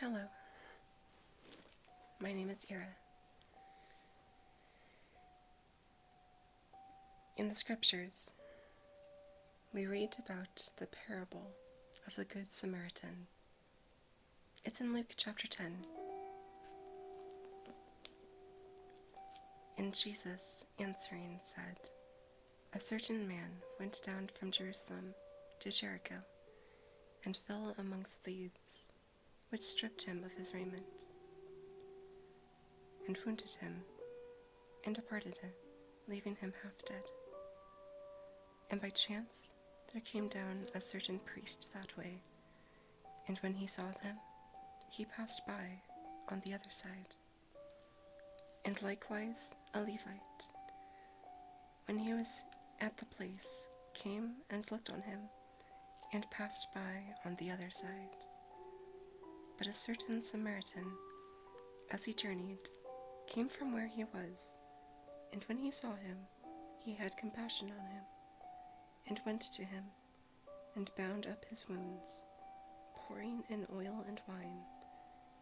Hello, my name is Ira. In the scriptures, we read about the parable of the Good Samaritan. It's in Luke chapter 10. And Jesus, answering, said, "A certain man went down from Jerusalem to Jericho, and fell amongst thieves, which stripped him of his raiment, and wounded him, and departed, leaving him half dead. And by chance there came down a certain priest that way, and when he saw them, he passed by on the other side. And likewise a Levite, when he was at the place, came and looked on him, and passed by on the other side. But a certain Samaritan, as he journeyed, came from where he was, and when he saw him, he had compassion on him, and went to him, and bound up his wounds, pouring in oil and wine,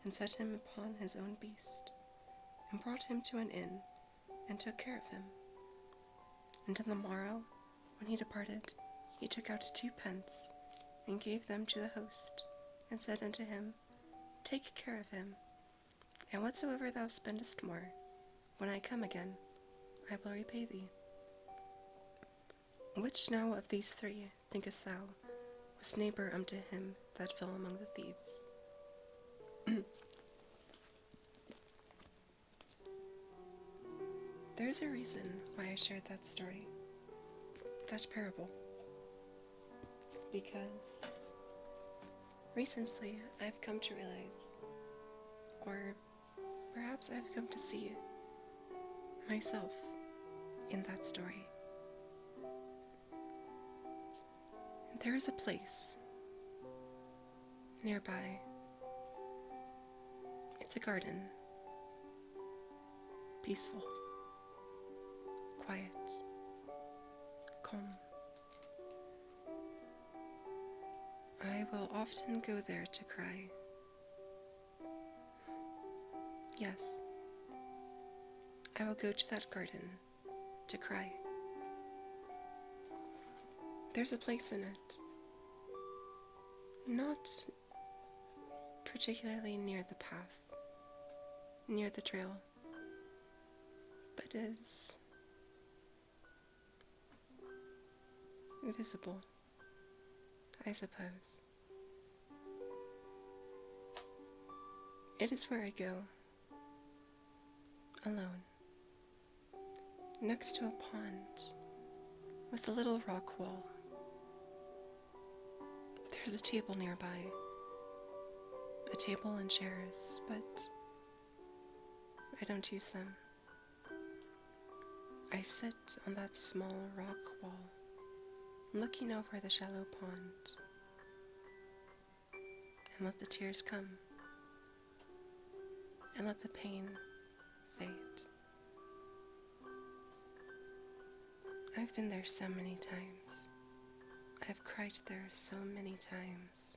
and set him upon his own beast, and brought him to an inn, and took care of him. And on the morrow, when he departed, he took out 2 pence, and gave them to the host, and said unto him, Take care of him, and whatsoever thou spendest more, when I come again, I will repay thee. Which now of these 3 thinkest thou was neighbor unto him that fell among the thieves?" There's a reason why I shared that story, that parable, because recently I've come to realize, or perhaps I've come to see myself in that story. There is a place nearby. It's a garden, peaceful, quiet, calm. I will often go there to cry. Yes, I will go to that garden to cry. There's a place in it, not particularly near the path, near the trail, but is visible, I suppose. It is where I go, alone, next to a pond with a little rock wall. There's a table nearby, a table and chairs, but I don't use them. I sit on that small rock wall, looking over the shallow pond, and let the tears come, and let the pain fade. I've been there so many times. I've cried there so many times.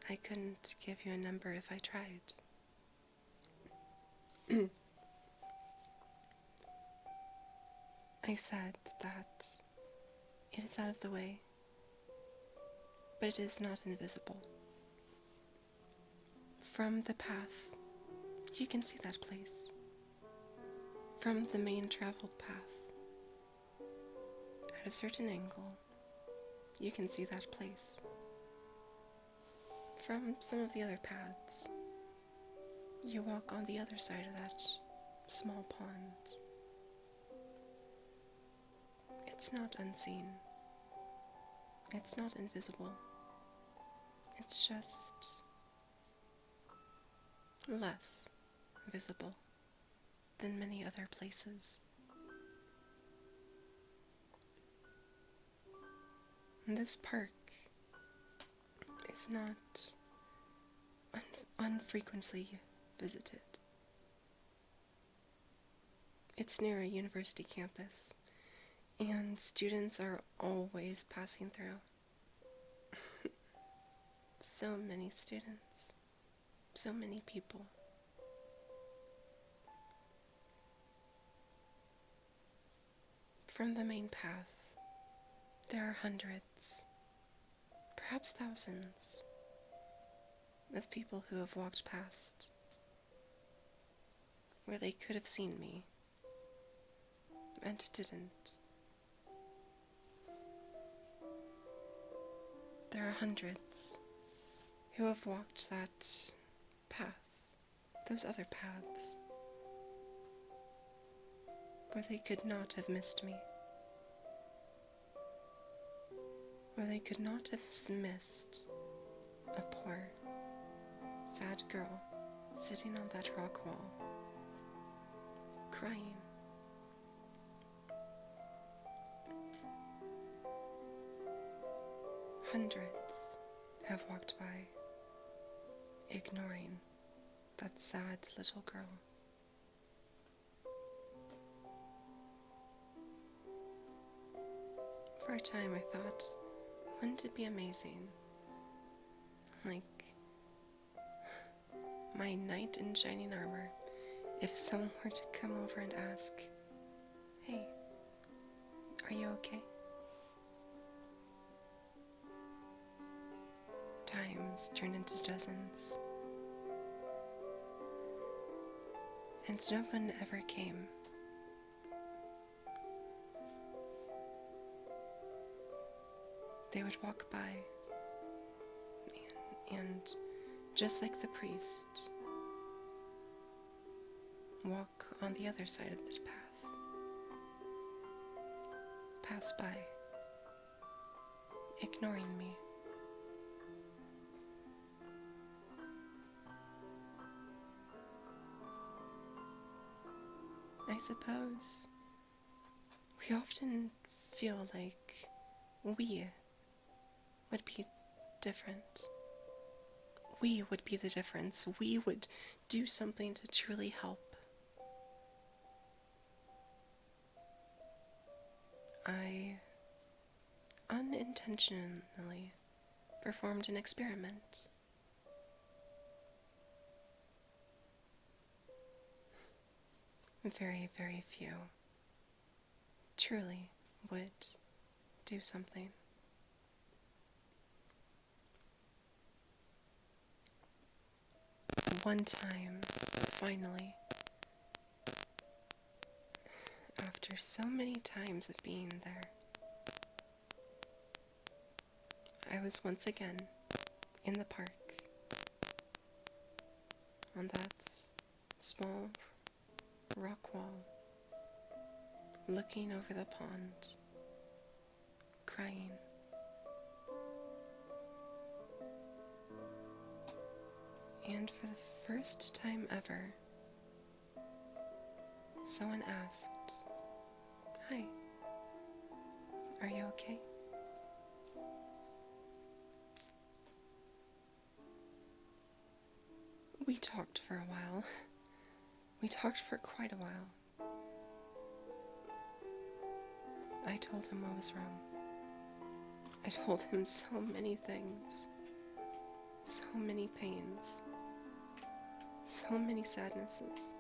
I couldn't give you a number if I tried. I said that it is out of the way, but it is not invisible. From the path, you can see that place. From the main traveled path, at a certain angle, you can see that place. From some of the other paths, you walk on the other side of that small pond. It's not unseen. It's not invisible. It's just less visible than many other places. And this park is not unfrequently visited. It's near a university campus, and students are always passing through. so many students, so many people. From the main path, there are hundreds, perhaps thousands, of people who have walked past where they could have seen me and didn't. There are hundreds who have walked that path, those other paths, where they could not have missed me, where they could not have missed a poor, sad girl sitting on that rock wall, crying. Hundreds have walked by, ignoring that sad little girl. For a time I thought, wouldn't it be amazing? Like my knight in shining armor, if someone were to come over and ask, "Hey, are you okay?" Times turned into dozens, and no one ever came. They would walk by, and just like the priest, walk on the other side of this path, pass by, ignoring me. I suppose we often feel like we would be different. We would be the difference. We would do something to truly help. I unintentionally performed an experiment. Very, very few truly would do something. One time, finally, after so many times of being there, I was once again in the park on that small rock wall, looking over the pond, crying. And for the first time ever, someone asked, "Hi, are you okay?" We talked for a while. We talked for quite a while. I told him what was wrong. I told him so many things, so many pains, so many sadnesses,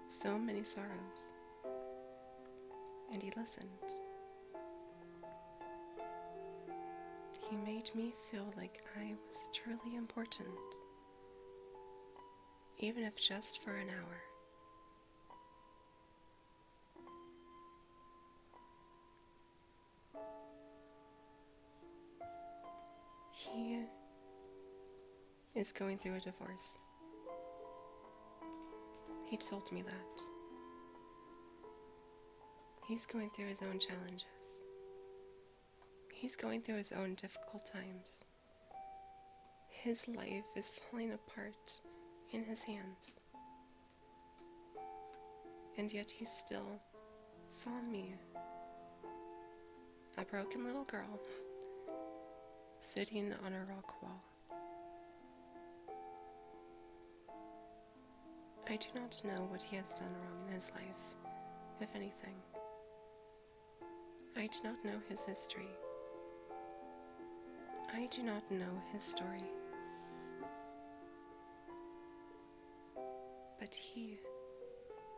so many sorrows, and he listened. He made me feel like I was truly important, even if just for an hour. He is going through a divorce. He told me that. He's going through his own challenges. He's going through his own difficult times. His life is falling apart in his hands. And yet he still saw me, a broken little girl, sitting on a rock wall. I do not know what he has done wrong in his life, if anything. I do not know his history. I do not know his story, but he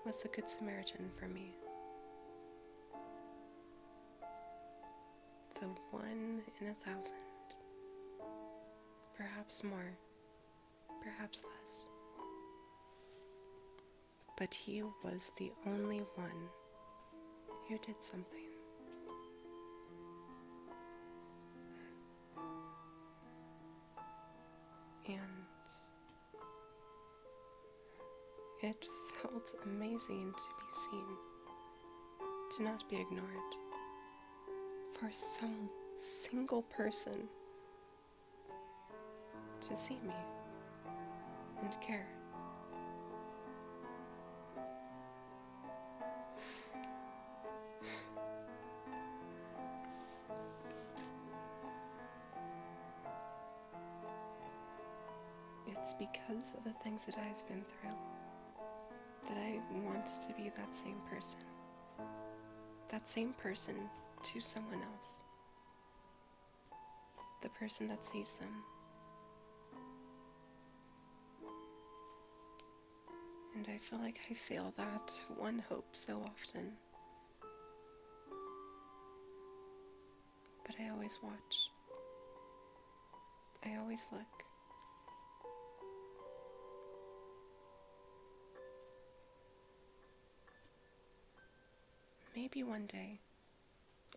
was the Good Samaritan for me. The 1 in 1,000. Perhaps more, perhaps less. But he was the only one who did something. And it felt amazing to be seen, to not be ignored, for some single person to see me and care. It's because of the things that I've been through that I want to be that same person to someone else, the person that sees them. And I feel like I fail that one hope so often. But I always watch. I always look. Maybe one day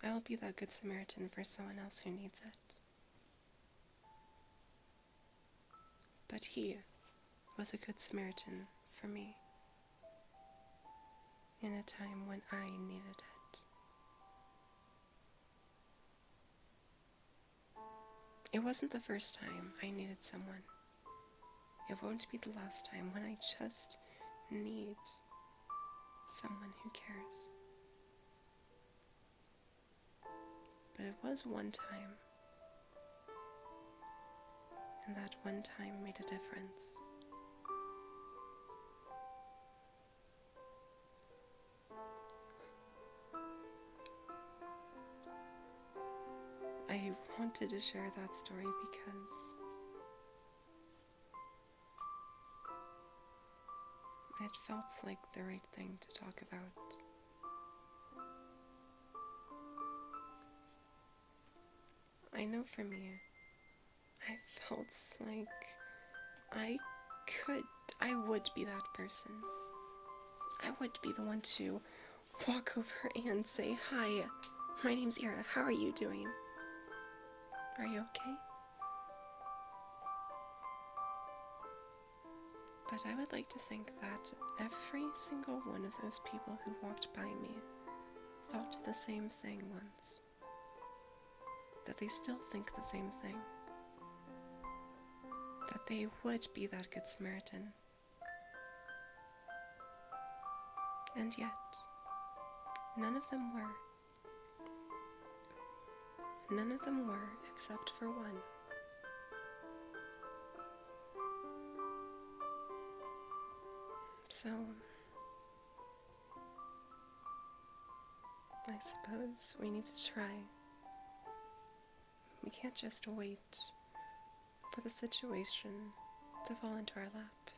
I'll be that Good Samaritan for someone else who needs it. But he was a Good Samaritan for me in a time when I needed it. It wasn't the first time I needed someone. It won't be the last time when I just need someone who cares. But it was one time, and that one time made a difference. I wanted to share that story because it felt like the right thing to talk about. I know for me, I felt like I would be that person. I would be the one to walk over and say, "Hi, my name's Ira, how are you doing? Are you okay?" But I would like to think that every single one of those people who walked by me thought the same thing once. That they still think the same thing. That they would be that Good Samaritan. And yet, none of them were. None of them were, except for one. So, I suppose we need to try. We can't just wait for the situation to fall into our lap.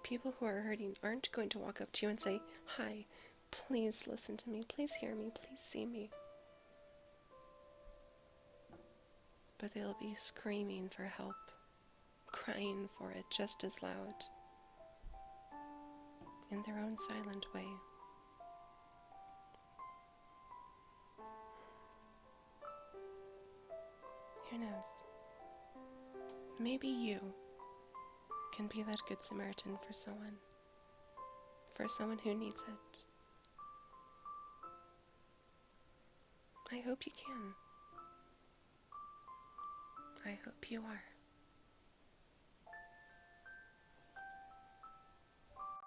People who are hurting aren't going to walk up to you and say, "Hi, please listen to me, please hear me, please see me." But they'll be screaming for help, crying for it just as loud, in their own silent way. Who knows? Maybe you can be that Good Samaritan for someone who needs it. I hope you can. I hope you are.